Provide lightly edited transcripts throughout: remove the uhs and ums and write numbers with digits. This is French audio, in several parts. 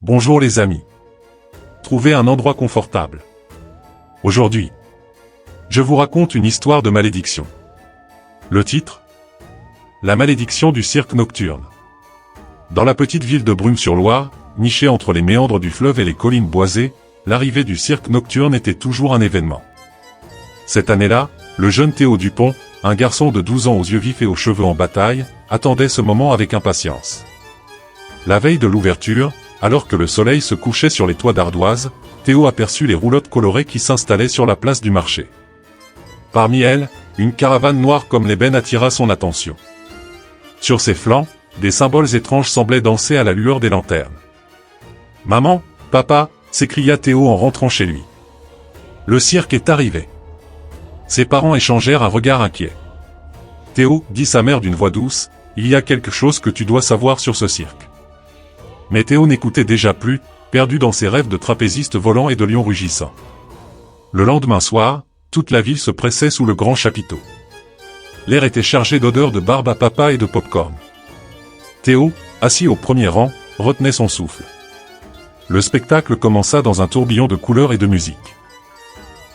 Bonjour les amis. Trouvez un endroit confortable. Aujourd'hui, je vous raconte une histoire de malédiction. Le titre ? La malédiction du cirque nocturne. Dans la petite ville de Brume-sur-Loire, nichée entre les méandres du fleuve et les collines boisées, l'arrivée du cirque nocturne était toujours un événement. Cette année-là, le jeune Théo Dupont, un garçon de 12 ans aux yeux vifs et aux cheveux en bataille, attendait ce moment avec impatience. La veille de l'ouverture, alors que le soleil se couchait sur les toits d'ardoise, Théo aperçut les roulottes colorées qui s'installaient sur la place du marché. Parmi elles, une caravane noire comme l'ébène attira son attention. Sur ses flancs, des symboles étranges semblaient danser à la lueur des lanternes. « Maman, papa !» s'écria Théo en rentrant chez lui. « Le cirque est arrivé !» Ses parents échangèrent un regard inquiet. « Théo, » dit sa mère d'une voix douce, « il y a quelque chose que tu dois savoir sur ce cirque. » Mais Théo n'écoutait déjà plus, perdu dans ses rêves de trapéziste volant et de lion rugissant. Le lendemain soir, toute la ville se pressait sous le grand chapiteau. L'air était chargé d'odeurs de barbe à papa et de pop-corn. Théo, assis au premier rang, retenait son souffle. Le spectacle commença dans un tourbillon de couleurs et de musique.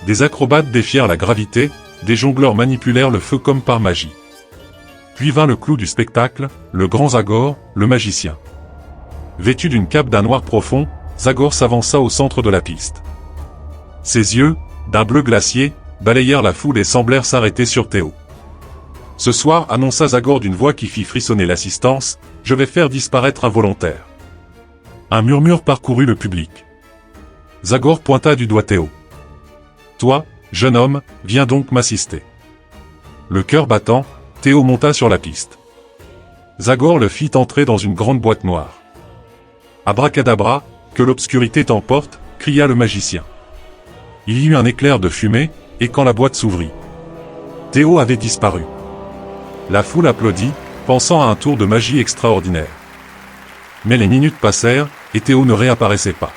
Des acrobates défièrent la gravité, des jongleurs manipulèrent le feu comme par magie. Puis vint le clou du spectacle, le grand Zagor, le magicien. Vêtu d'une cape d'un noir profond, Zagor s'avança au centre de la piste. Ses yeux, d'un bleu glacier, balayèrent la foule et semblèrent s'arrêter sur Théo. « Ce soir, annonça Zagor d'une voix qui fit frissonner l'assistance, je vais faire disparaître un volontaire. » Un murmure parcourut le public. Zagor pointa du doigt Théo. « Toi, jeune homme, viens donc m'assister. » Le cœur battant, Théo monta sur la piste. Zagor le fit entrer dans une grande boîte noire. « Abracadabra, que l'obscurité t'emporte !» cria le magicien. Il y eut un éclair de fumée, et quand la boîte s'ouvrit, Théo avait disparu. La foule applaudit, pensant à un tour de magie extraordinaire. Mais les minutes passèrent, et Théo ne réapparaissait pas.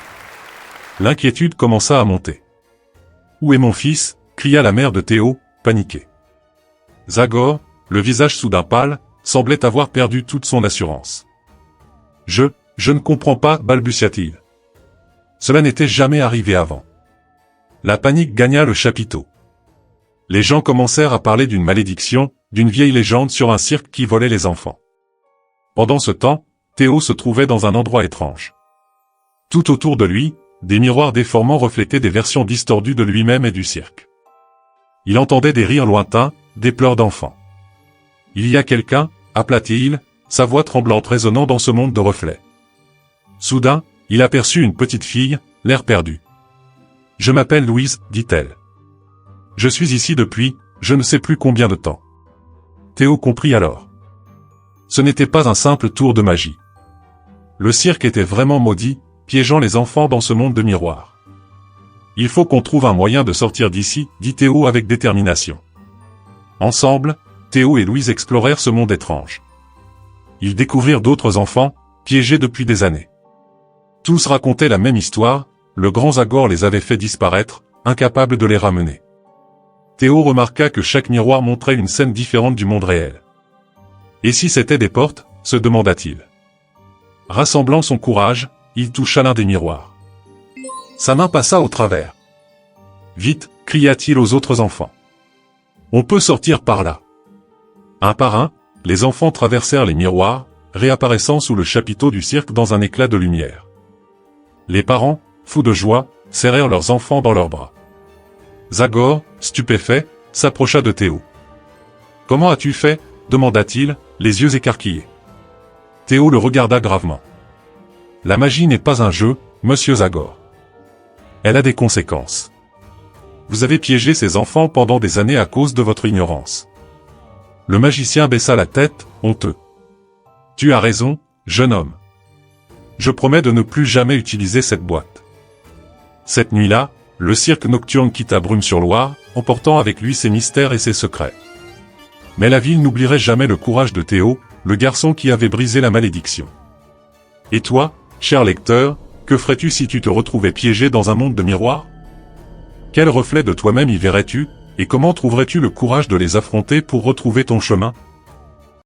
L'inquiétude commença à monter. « Où est mon fils ?» cria la mère de Théo, paniquée. Zagor, le visage soudain pâle, semblait avoir perdu toute son assurance. « Je ne comprends pas, balbutia-t-il. Cela n'était jamais arrivé avant. » La panique gagna le chapiteau. Les gens commencèrent à parler d'une malédiction, d'une vieille légende sur un cirque qui volait les enfants. Pendant ce temps, Théo se trouvait dans un endroit étrange. Tout autour de lui, des miroirs déformants reflétaient des versions distordues de lui-même et du cirque. Il entendait des rires lointains, des pleurs d'enfants. « Il y a quelqu'un » appela-t-il, sa voix tremblante résonnant dans ce monde de reflets. Soudain, il aperçut une petite fille, l'air perdu. « Je m'appelle Louise, dit-elle. Je suis ici depuis, je ne sais plus combien de temps. » Théo comprit alors. Ce n'était pas un simple tour de magie. Le cirque était vraiment maudit, piégeant les enfants dans ce monde de miroirs. « Il faut qu'on trouve un moyen de sortir d'ici, dit Théo avec détermination. Ensemble, Théo et Louise explorèrent ce monde étrange. Ils découvrirent d'autres enfants, piégés depuis des années. Tous racontaient la même histoire, le grand Zagor les avait fait disparaître, incapable de les ramener. Théo remarqua que chaque miroir montrait une scène différente du monde réel. Et si c'était des portes, se demanda-t-il. Rassemblant son courage, il toucha l'un des miroirs. Sa main passa au travers. Vite, cria-t-il aux autres enfants. On peut sortir par là. Un par un, les enfants traversèrent les miroirs, réapparaissant sous le chapiteau du cirque dans un éclat de lumière. Les parents, fous de joie, serrèrent leurs enfants dans leurs bras. Zagor, stupéfait, s'approcha de Théo. « Comment as-tu fait ?» demanda-t-il, les yeux écarquillés. Théo le regarda gravement. « La magie n'est pas un jeu, monsieur Zagor. Elle a des conséquences. Vous avez piégé ces enfants pendant des années à cause de votre ignorance. » Le magicien baissa la tête, honteux. « Tu as raison, jeune homme. Je promets de ne plus jamais utiliser cette boîte. » Cette nuit-là, le cirque nocturne quitta Brume-sur-Loire, emportant avec lui ses mystères et ses secrets. Mais la ville n'oublierait jamais le courage de Théo, le garçon qui avait brisé la malédiction. Et toi, cher lecteur, que ferais-tu si tu te retrouvais piégé dans un monde de miroirs? Quel reflet de toi-même y verrais-tu, et comment trouverais-tu le courage de les affronter pour retrouver ton chemin?